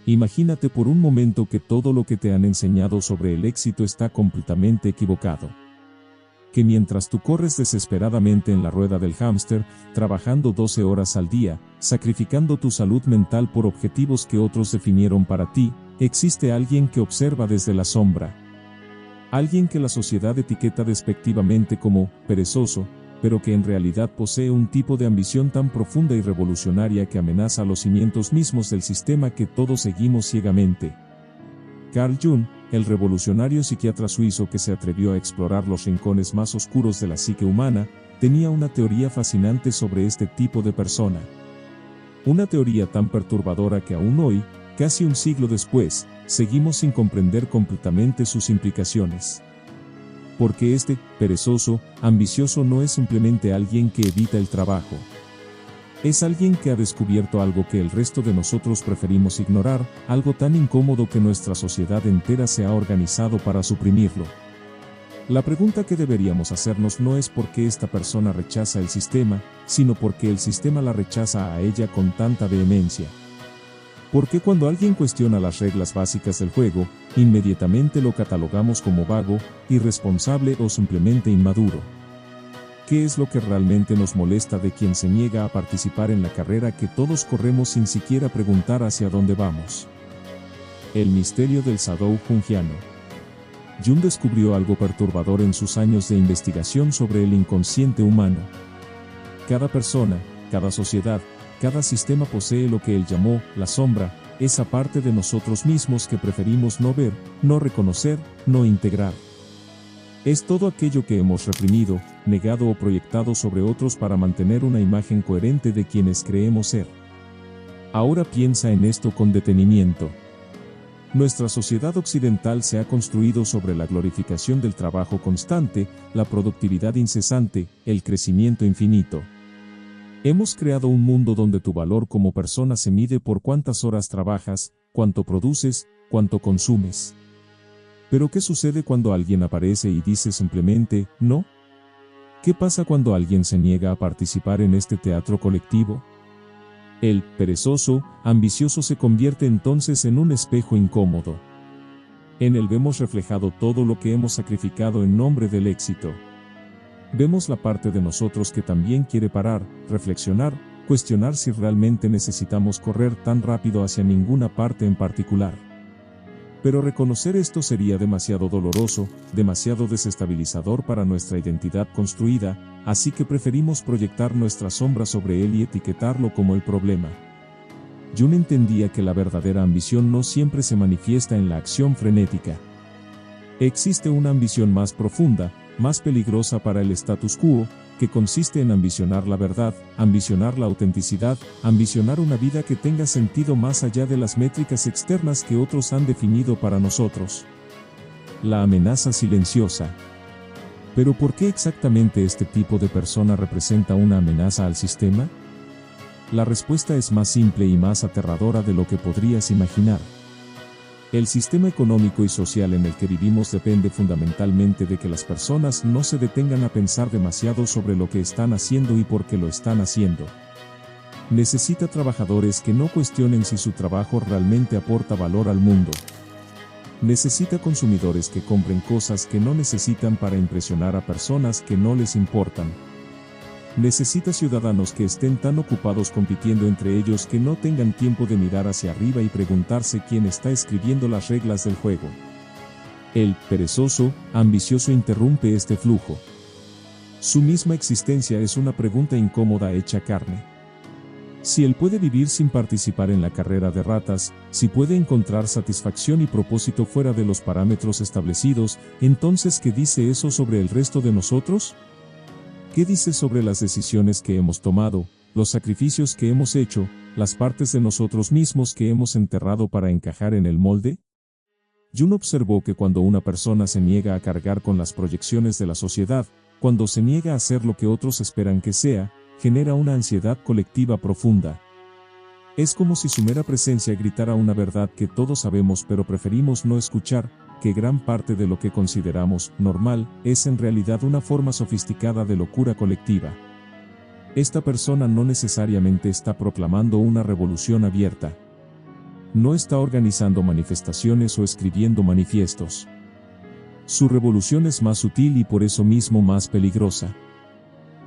Imagínate por un momento que todo lo que te han enseñado sobre el éxito está completamente equivocado. Que mientras tú corres desesperadamente en la rueda del hámster, trabajando 12 horas al día, sacrificando tu salud mental por objetivos que otros definieron para ti, existe alguien que observa desde la sombra. Alguien que la sociedad etiqueta despectivamente como perezoso, pero que en realidad posee un tipo de ambición tan profunda y revolucionaria que amenaza los cimientos mismos del sistema que todos seguimos ciegamente. Carl Jung, el revolucionario psiquiatra suizo que se atrevió a explorar los rincones más oscuros de la psique humana, tenía una teoría fascinante sobre este tipo de persona. Una teoría tan perturbadora que aún hoy, casi un siglo después, seguimos sin comprender completamente sus implicaciones. Porque este perezoso, ambicioso no es simplemente alguien que evita el trabajo. Es alguien que ha descubierto algo que el resto de nosotros preferimos ignorar, algo tan incómodo que nuestra sociedad entera se ha organizado para suprimirlo. La pregunta que deberíamos hacernos no es por qué esta persona rechaza el sistema, sino por qué el sistema la rechaza a ella con tanta vehemencia. Porque cuando alguien cuestiona las reglas básicas del juego, inmediatamente lo catalogamos como vago, irresponsable o simplemente inmaduro. ¿Qué es lo que realmente nos molesta de quien se niega a participar en la carrera que todos corremos sin siquiera preguntar hacia dónde vamos? El misterio del Shadow Jungiano. Jung descubrió algo perturbador en sus años de investigación sobre el inconsciente humano. Cada persona, cada sociedad, cada sistema posee lo que él llamó la sombra, esa parte de nosotros mismos que preferimos no ver, no reconocer, no integrar. Es todo aquello que hemos reprimido, negado o proyectado sobre otros para mantener una imagen coherente de quienes creemos ser. Ahora piensa en esto con detenimiento. Nuestra sociedad occidental se ha construido sobre la glorificación del trabajo constante, la productividad incesante, el crecimiento infinito. Hemos creado un mundo donde tu valor como persona se mide por cuántas horas trabajas, cuánto produces, cuánto consumes. ¿Pero qué sucede cuando alguien aparece y dice simplemente, no? ¿Qué pasa cuando alguien se niega a participar en este teatro colectivo? El perezoso, ambicioso se convierte entonces en un espejo incómodo. En él vemos reflejado todo lo que hemos sacrificado en nombre del éxito. Vemos la parte de nosotros que también quiere parar, reflexionar, cuestionar si realmente necesitamos correr tan rápido hacia ninguna parte en particular. Pero reconocer esto sería demasiado doloroso, demasiado desestabilizador para nuestra identidad construida, así que preferimos proyectar nuestra sombra sobre él y etiquetarlo como el problema. Jung entendía que la verdadera ambición no siempre se manifiesta en la acción frenética. Existe una ambición más profunda, más peligrosa para el status quo, que consiste en ambicionar la verdad, ambicionar la autenticidad, ambicionar una vida que tenga sentido más allá de las métricas externas que otros han definido para nosotros. La amenaza silenciosa. ¿Pero por qué exactamente este tipo de persona representa una amenaza al sistema? La respuesta es más simple y más aterradora de lo que podrías imaginar. El sistema económico y social en el que vivimos depende fundamentalmente de que las personas no se detengan a pensar demasiado sobre lo que están haciendo y por qué lo están haciendo. Necesita trabajadores que no cuestionen si su trabajo realmente aporta valor al mundo. Necesita consumidores que compren cosas que no necesitan para impresionar a personas que no les importan. Necesita ciudadanos que estén tan ocupados compitiendo entre ellos que no tengan tiempo de mirar hacia arriba y preguntarse quién está escribiendo las reglas del juego. El perezoso, ambicioso interrumpe este flujo. Su misma existencia es una pregunta incómoda hecha carne. Si él puede vivir sin participar en la carrera de ratas, si puede encontrar satisfacción y propósito fuera de los parámetros establecidos, entonces ¿qué dice eso sobre el resto de nosotros? ¿Qué dice sobre las decisiones que hemos tomado, los sacrificios que hemos hecho, las partes de nosotros mismos que hemos enterrado para encajar en el molde? Jung observó que cuando una persona se niega a cargar con las proyecciones de la sociedad, cuando se niega a hacer lo que otros esperan que sea, genera una ansiedad colectiva profunda. Es como si su mera presencia gritara una verdad que todos sabemos pero preferimos no escuchar, que gran parte de lo que consideramos normal es en realidad una forma sofisticada de locura colectiva. Esta persona no necesariamente está proclamando una revolución abierta. no está organizando manifestaciones o escribiendo manifiestos. Su revolución es más sutil y por eso mismo más peligrosa.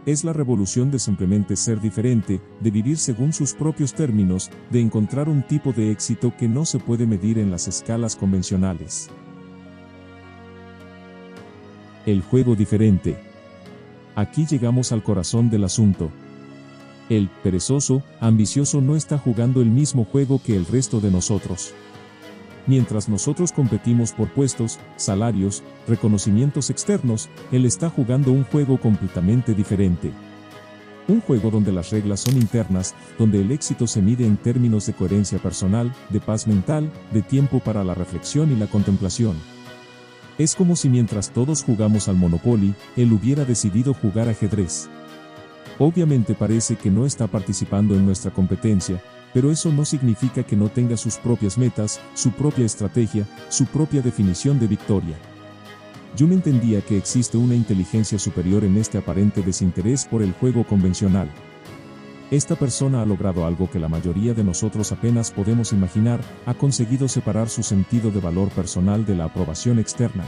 Es la revolución de simplemente ser diferente, de vivir según sus propios términos, de encontrar un tipo de éxito que no se puede medir en las escalas convencionales. El juego diferente. Aquí llegamos al corazón del asunto. El perezoso, ambicioso no está jugando el mismo juego que el resto de nosotros. Mientras nosotros competimos por puestos, salarios, reconocimientos externos, él está jugando un juego completamente diferente. Un juego donde las reglas son internas, donde el éxito se mide en términos de coherencia personal, de paz mental, de tiempo para la reflexión y la contemplación. Es como si mientras todos jugamos al Monopoly, él hubiera decidido jugar ajedrez. Obviamente parece que no está participando en nuestra competencia, pero eso no significa que no tenga sus propias metas, su propia estrategia, su propia definición de victoria. Jung entendía que existe una inteligencia superior en este aparente desinterés por el juego convencional. Esta persona ha logrado algo que la mayoría de nosotros apenas podemos imaginar, ha conseguido separar su sentido de valor personal de la aprobación externa.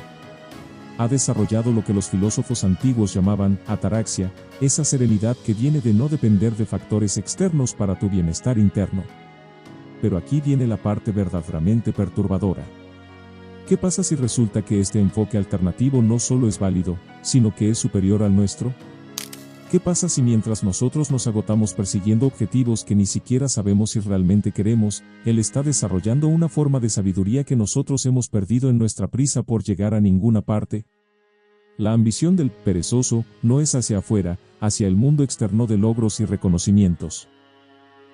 Ha desarrollado lo que los filósofos antiguos llamaban ataraxia, esa serenidad que viene de no depender de factores externos para tu bienestar interno. Pero aquí viene la parte verdaderamente perturbadora. ¿Qué pasa si resulta que este enfoque alternativo no solo es válido, sino que es superior al nuestro? ¿Qué pasa si mientras nosotros nos agotamos persiguiendo objetivos que ni siquiera sabemos si realmente queremos, él está desarrollando una forma de sabiduría que nosotros hemos perdido en nuestra prisa por llegar a ninguna parte? La ambición del perezoso no es hacia afuera, hacia el mundo externo de logros y reconocimientos.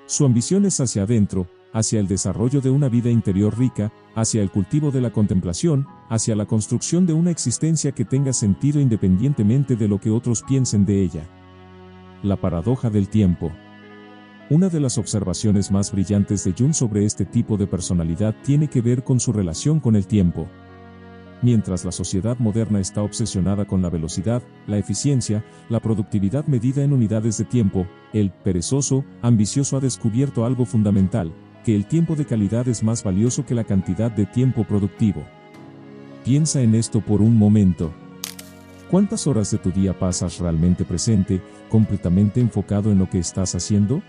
Su ambición es hacia adentro, hacia el desarrollo de una vida interior rica, hacia el cultivo de la contemplación, hacia la construcción de una existencia que tenga sentido independientemente de lo que otros piensen de ella. La paradoja del tiempo. Una de las observaciones más brillantes de Jung sobre este tipo de personalidad tiene que ver con su relación con el tiempo. Mientras la sociedad moderna está obsesionada con la velocidad, la eficiencia, la productividad medida en unidades de tiempo, el perezoso, ambicioso ha descubierto algo fundamental, que el tiempo de calidad es más valioso que la cantidad de tiempo productivo. Piensa en esto por un momento. ¿Cuántas horas de tu día pasas realmente presente, completamente enfocado en lo que estás haciendo?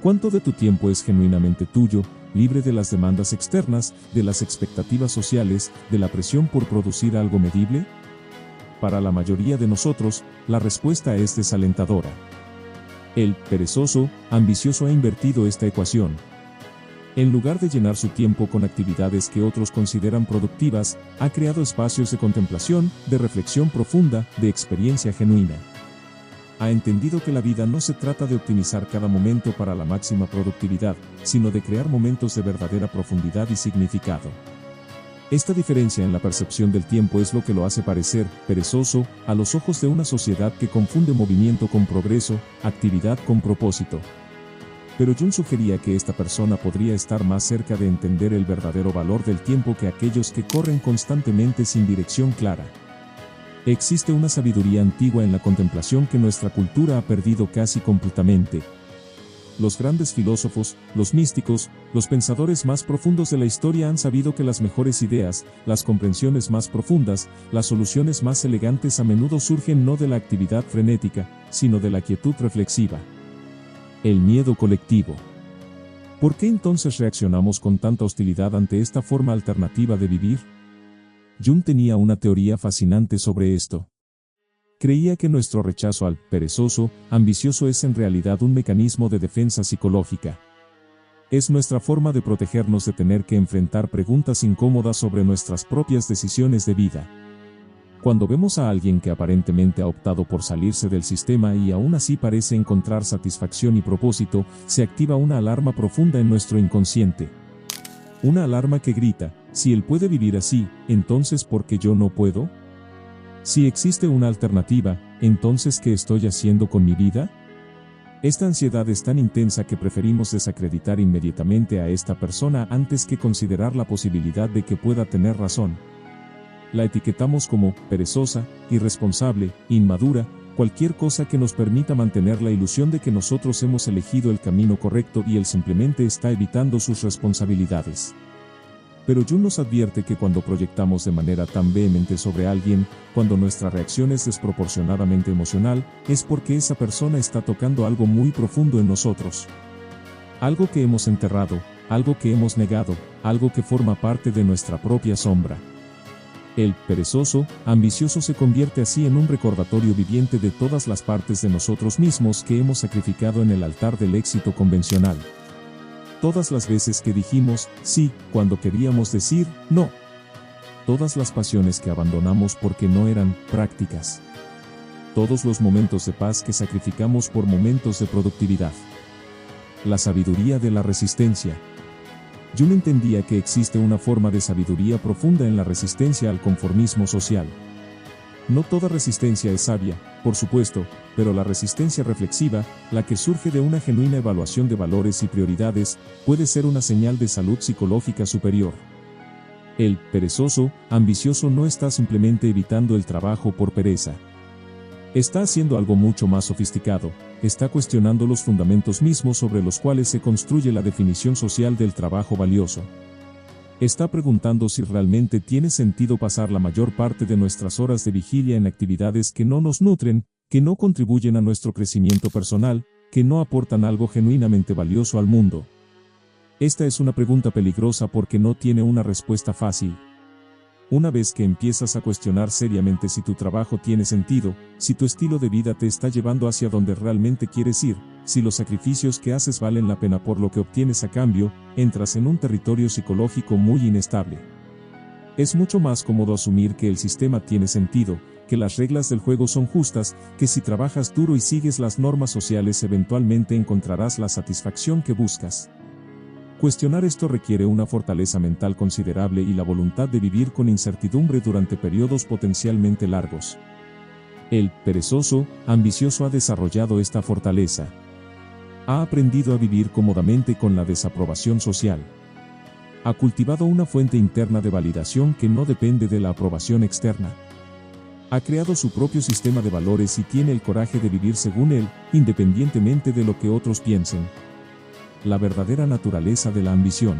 ¿Cuánto de tu tiempo es genuinamente tuyo, libre de las demandas externas, de las expectativas sociales, de la presión por producir algo medible? Para la mayoría de nosotros, la respuesta es desalentadora. El perezoso, ambicioso ha invertido esta ecuación. En lugar de llenar su tiempo con actividades que otros consideran productivas, ha creado espacios de contemplación, de reflexión profunda, de experiencia genuina. Ha entendido que la vida no se trata de optimizar cada momento para la máxima productividad, sino de crear momentos de verdadera profundidad y significado. Esta diferencia en la percepción del tiempo es lo que lo hace parecer perezoso a los ojos de una sociedad que confunde movimiento con progreso, actividad con propósito. Pero Jung sugería que esta persona podría estar más cerca de entender el verdadero valor del tiempo que aquellos que corren constantemente sin dirección clara. Existe una sabiduría antigua en la contemplación que nuestra cultura ha perdido casi completamente. Los grandes filósofos, los místicos, los pensadores más profundos de la historia han sabido que las mejores ideas, las comprensiones más profundas, las soluciones más elegantes a menudo surgen no de la actividad frenética, sino de la quietud reflexiva. El miedo colectivo. ¿Por qué entonces reaccionamos con tanta hostilidad ante esta forma alternativa de vivir? Jung tenía una teoría fascinante sobre esto. Creía que nuestro rechazo al perezoso, ambicioso es en realidad un mecanismo de defensa psicológica. Es nuestra forma de protegernos de tener que enfrentar preguntas incómodas sobre nuestras propias decisiones de vida. Cuando vemos a alguien que aparentemente ha optado por salirse del sistema y aún así parece encontrar satisfacción y propósito, se activa una alarma profunda en nuestro inconsciente. Una alarma que grita, si él puede vivir así, entonces ¿por qué yo no puedo? Si existe una alternativa, entonces ¿qué estoy haciendo con mi vida? Esta ansiedad es tan intensa que preferimos desacreditar inmediatamente a esta persona antes que considerar la posibilidad de que pueda tener razón. La etiquetamos como perezosa, irresponsable, inmadura, cualquier cosa que nos permita mantener la ilusión de que nosotros hemos elegido el camino correcto y él simplemente está evitando sus responsabilidades. Pero Jung nos advierte que cuando proyectamos de manera tan vehemente sobre alguien, cuando nuestra reacción es desproporcionadamente emocional, es porque esa persona está tocando algo muy profundo en nosotros. Algo que hemos enterrado, algo que hemos negado, algo que forma parte de nuestra propia sombra. El perezoso, ambicioso se convierte así en un recordatorio viviente de todas las partes de nosotros mismos que hemos sacrificado en el altar del éxito convencional. Todas las veces que dijimos sí, cuando queríamos decir no. Todas las pasiones que abandonamos porque no eran prácticas. Todos los momentos de paz que sacrificamos por momentos de productividad. La sabiduría de la resistencia. Jung entendía que existe una forma de sabiduría profunda en la resistencia al conformismo social. No toda resistencia es sabia, por supuesto, pero la resistencia reflexiva, la que surge de una genuina evaluación de valores y prioridades, puede ser una señal de salud psicológica superior. El perezoso, ambicioso no está simplemente evitando el trabajo por pereza. Está haciendo algo mucho más sofisticado, está cuestionando los fundamentos mismos sobre los cuales se construye la definición social del trabajo valioso. Está preguntando si realmente tiene sentido pasar la mayor parte de nuestras horas de vigilia en actividades que no nos nutren, que no contribuyen a nuestro crecimiento personal, que no aportan algo genuinamente valioso al mundo. Esta es una pregunta peligrosa porque no tiene una respuesta fácil. Una vez que empiezas a cuestionar seriamente si tu trabajo tiene sentido, si tu estilo de vida te está llevando hacia donde realmente quieres ir, si los sacrificios que haces valen la pena por lo que obtienes a cambio, entras en un territorio psicológico muy inestable. Es mucho más cómodo asumir que el sistema tiene sentido, que las reglas del juego son justas, que si trabajas duro y sigues las normas sociales eventualmente encontrarás la satisfacción que buscas. Cuestionar esto requiere una fortaleza mental considerable y la voluntad de vivir con incertidumbre durante periodos potencialmente largos. El perezoso, ambicioso ha desarrollado esta fortaleza. Ha aprendido a vivir cómodamente con la desaprobación social. Ha cultivado una fuente interna de validación que no depende de la aprobación externa. Ha creado su propio sistema de valores y tiene el coraje de vivir según él, independientemente de lo que otros piensen. La verdadera naturaleza de la ambición.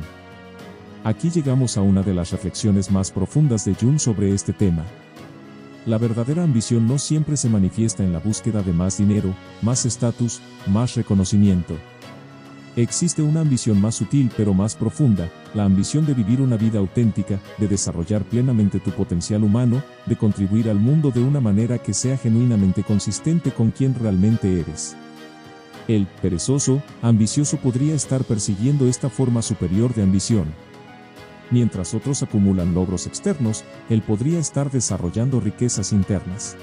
Aquí llegamos a una de las reflexiones más profundas de Jung sobre este tema. La verdadera ambición no siempre se manifiesta en la búsqueda de más dinero, más estatus, más reconocimiento. Existe una ambición más sutil pero más profunda, la ambición de vivir una vida auténtica, de desarrollar plenamente tu potencial humano, de contribuir al mundo de una manera que sea genuinamente consistente con quien realmente eres. El perezoso, ambicioso podría estar persiguiendo esta forma superior de ambición. Mientras otros acumulan logros externos, él podría estar desarrollando riquezas internas.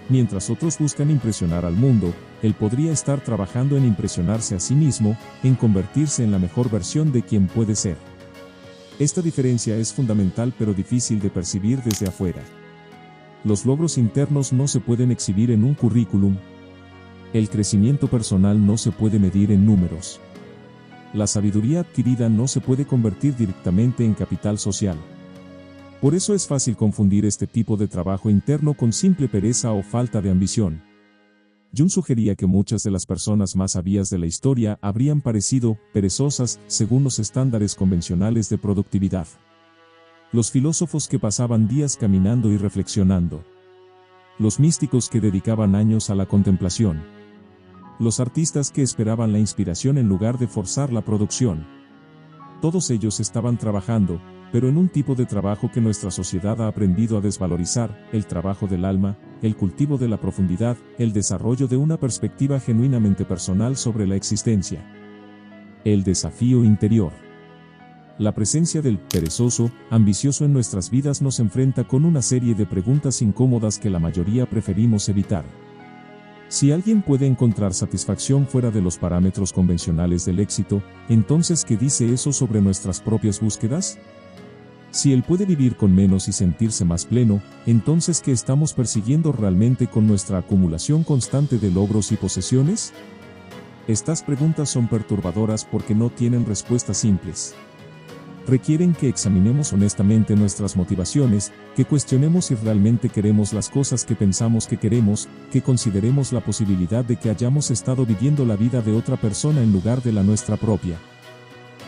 Mientras otros buscan impresionar al mundo, él podría estar trabajando en impresionarse a sí mismo, en convertirse en la mejor versión de quien puede ser. Esta diferencia es fundamental pero difícil de percibir desde afuera. Los logros internos no se pueden exhibir en un currículum. El crecimiento personal no se puede medir en números. La sabiduría adquirida no se puede convertir directamente en capital social. Por eso es fácil confundir este tipo de trabajo interno con simple pereza o falta de ambición. Jung sugería que muchas de las personas más sabias de la historia habrían parecido perezosas según los estándares convencionales de productividad. Los filósofos que pasaban días caminando y reflexionando. Los místicos que dedicaban años a la contemplación. Los artistas que esperaban la inspiración en lugar de forzar la producción. Todos ellos estaban trabajando, pero en un tipo de trabajo que nuestra sociedad ha aprendido a desvalorizar, el trabajo del alma, el cultivo de la profundidad, el desarrollo de una perspectiva genuinamente personal sobre la existencia. El desafío interior. La presencia del perezoso, ambicioso en nuestras vidas nos enfrenta con una serie de preguntas incómodas que la mayoría preferimos evitar. Si alguien puede encontrar satisfacción fuera de los parámetros convencionales del éxito, entonces ¿qué dice eso sobre nuestras propias búsquedas? Si él puede vivir con menos y sentirse más pleno, entonces ¿qué estamos persiguiendo realmente con nuestra acumulación constante de logros y posesiones? Estas preguntas son perturbadoras porque no tienen respuestas simples. requieren que examinemos honestamente nuestras motivaciones, que cuestionemos si realmente queremos las cosas que pensamos que queremos, que consideremos la posibilidad de que hayamos estado viviendo la vida de otra persona en lugar de la nuestra propia.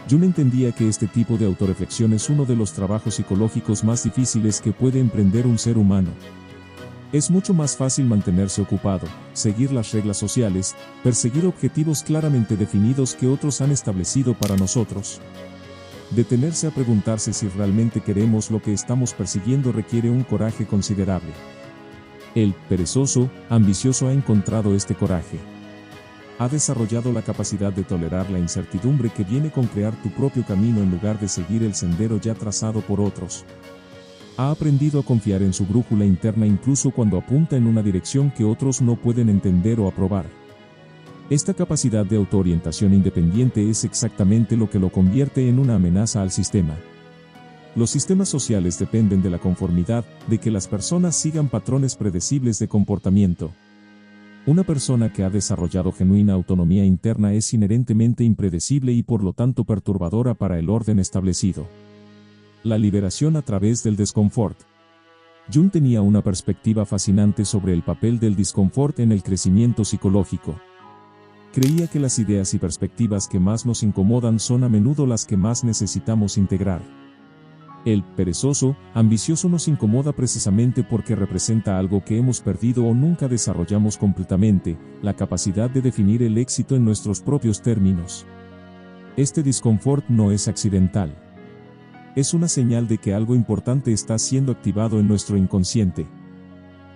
Jung entendía que este tipo de autorreflexión es uno de los trabajos psicológicos más difíciles que puede emprender un ser humano. Es mucho más fácil mantenerse ocupado, seguir las reglas sociales, perseguir objetivos claramente definidos que otros han establecido para nosotros. Detenerse a preguntarse si realmente queremos lo que estamos persiguiendo requiere un coraje considerable. El perezoso, ambicioso ha encontrado este coraje. Ha desarrollado la capacidad de tolerar la incertidumbre que viene con crear tu propio camino en lugar de seguir el sendero ya trazado por otros. Ha aprendido a confiar en su brújula interna incluso cuando apunta en una dirección que otros no pueden entender o aprobar. Esta capacidad de autoorientación independiente es exactamente lo que lo convierte en una amenaza al sistema. Los sistemas sociales dependen de la conformidad, de que las personas sigan patrones predecibles de comportamiento. Una persona que ha desarrollado genuina autonomía interna es inherentemente impredecible y por lo tanto perturbadora para el orden establecido. La liberación a través del desconfort. Jung tenía una perspectiva fascinante sobre el papel del disconfort en el crecimiento psicológico. Creía que las ideas y perspectivas que más nos incomodan son a menudo las que más necesitamos integrar. El perezoso, ambicioso nos incomoda precisamente porque representa algo que hemos perdido o nunca desarrollamos completamente, la capacidad de definir el éxito en nuestros propios términos. Este disconfort no es accidental. Es una señal de que algo importante está siendo activado en nuestro inconsciente.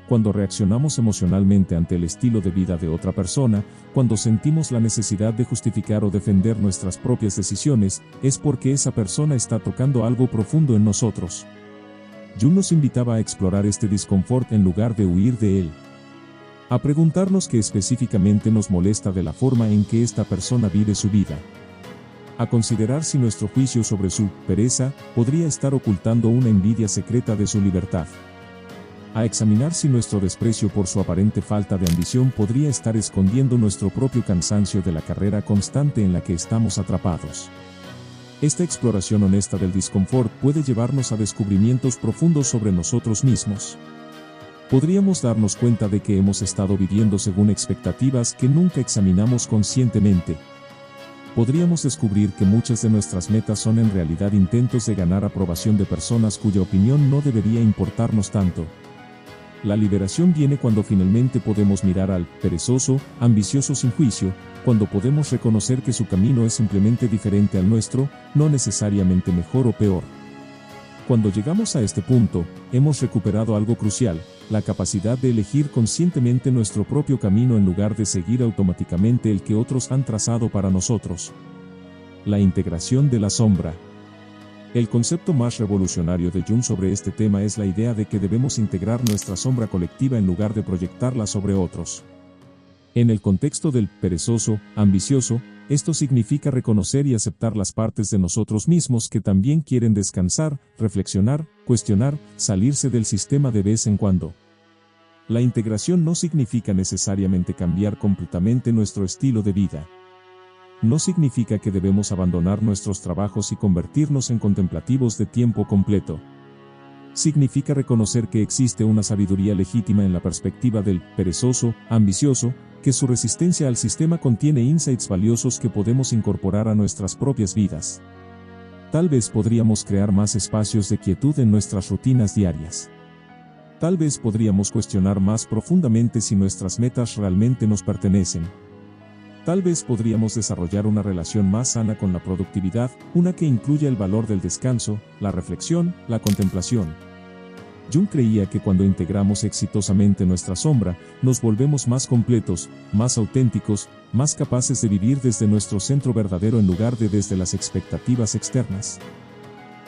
Cuando reaccionamos emocionalmente ante el estilo de vida de otra persona, cuando sentimos la necesidad de justificar o defender nuestras propias decisiones, es porque esa persona está tocando algo profundo en nosotros. Jung nos invitaba a explorar este disconfort en lugar de huir de él. A preguntarnos qué específicamente nos molesta de la forma en que esta persona vive su vida. A considerar si nuestro juicio sobre su pereza podría estar ocultando una envidia secreta de su libertad. A examinar si nuestro desprecio por su aparente falta de ambición podría estar escondiendo nuestro propio cansancio de la carrera constante en la que estamos atrapados. Esta exploración honesta del disconfort puede llevarnos a descubrimientos profundos sobre nosotros mismos. Podríamos darnos cuenta de que hemos estado viviendo según expectativas que nunca examinamos conscientemente. Podríamos descubrir que muchas de nuestras metas son en realidad intentos de ganar aprobación de personas cuya opinión no debería importarnos tanto. La liberación viene cuando finalmente podemos mirar al perezoso, ambicioso sin juicio, cuando podemos reconocer que su camino es simplemente diferente al nuestro, no necesariamente mejor o peor. Cuando llegamos a este punto, hemos recuperado algo crucial, la capacidad de elegir conscientemente nuestro propio camino en lugar de seguir automáticamente el que otros han trazado para nosotros. La integración de la sombra. El concepto más revolucionario de Jung sobre este tema es la idea de que debemos integrar nuestra sombra colectiva en lugar de proyectarla sobre otros. En el contexto del perezoso, ambicioso, esto significa reconocer y aceptar las partes de nosotros mismos que también quieren descansar, reflexionar, cuestionar, salirse del sistema de vez en cuando. La integración no significa necesariamente cambiar completamente nuestro estilo de vida. No significa que debemos abandonar nuestros trabajos y convertirnos en contemplativos de tiempo completo. Significa reconocer que existe una sabiduría legítima en la perspectiva del perezoso, ambicioso, que su resistencia al sistema contiene insights valiosos que podemos incorporar a nuestras propias vidas. Tal vez podríamos crear más espacios de quietud en nuestras rutinas diarias. Tal vez podríamos cuestionar más profundamente si nuestras metas realmente nos pertenecen. Tal vez podríamos desarrollar una relación más sana con la productividad, una que incluya el valor del descanso, la reflexión, la contemplación. Jung creía que cuando integramos exitosamente nuestra sombra, nos volvemos más completos, más auténticos, más capaces de vivir desde nuestro centro verdadero en lugar de desde las expectativas externas.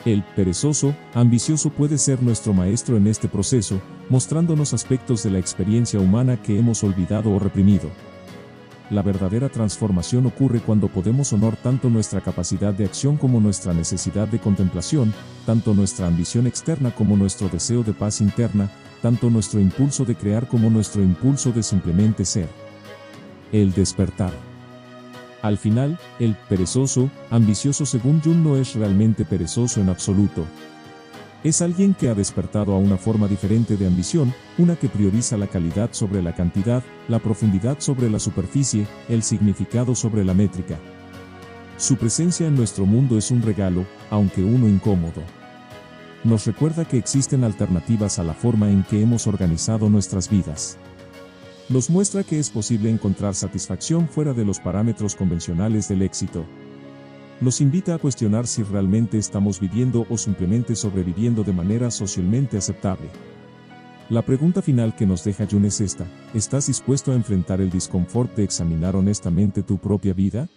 El perezoso, ambicioso puede ser nuestro maestro en este proceso, mostrándonos aspectos de la experiencia humana que hemos olvidado o reprimido. La verdadera transformación ocurre cuando podemos honrar tanto nuestra capacidad de acción como nuestra necesidad de contemplación, tanto nuestra ambición externa como nuestro deseo de paz interna, tanto nuestro impulso de crear como nuestro impulso de simplemente ser. El despertar. Al final, el perezoso, ambicioso según Jung no es realmente perezoso en absoluto. Es alguien que ha despertado a una forma diferente de ambición, una que prioriza la calidad sobre la cantidad, la profundidad sobre la superficie, el significado sobre la métrica. Su presencia en nuestro mundo es un regalo, aunque uno incómodo. Nos recuerda que existen alternativas a la forma en que hemos organizado nuestras vidas. Nos muestra que es posible encontrar satisfacción fuera de los parámetros convencionales del éxito. Nos invita a cuestionar si realmente estamos viviendo o simplemente sobreviviendo de manera socialmente aceptable. La pregunta final que nos deja Jung es esta: ¿estás dispuesto a enfrentar el disconfort de examinar honestamente tu propia vida?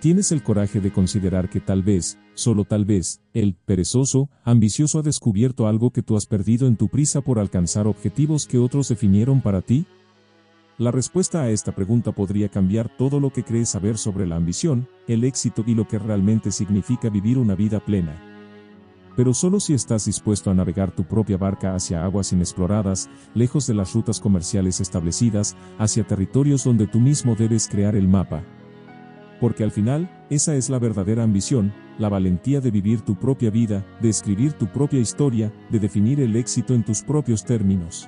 ¿Tienes el coraje de considerar que tal vez, solo tal vez, el perezoso, ambicioso ha descubierto algo que tú has perdido en tu prisa por alcanzar objetivos que otros definieron para ti? La respuesta a esta pregunta podría cambiar todo lo que crees saber sobre la ambición, el éxito y lo que realmente significa vivir una vida plena. Pero solo si estás dispuesto a navegar tu propia barca hacia aguas inexploradas, lejos de las rutas comerciales establecidas, hacia territorios donde tú mismo debes crear el mapa. Porque al final, esa es la verdadera ambición, la valentía de vivir tu propia vida, de escribir tu propia historia, de definir el éxito en tus propios términos.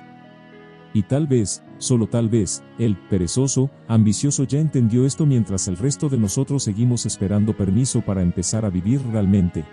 Y tal vez, solo tal vez, el perezoso, ambicioso ya entendió esto mientras el resto de nosotros seguimos esperando permiso para empezar a vivir realmente.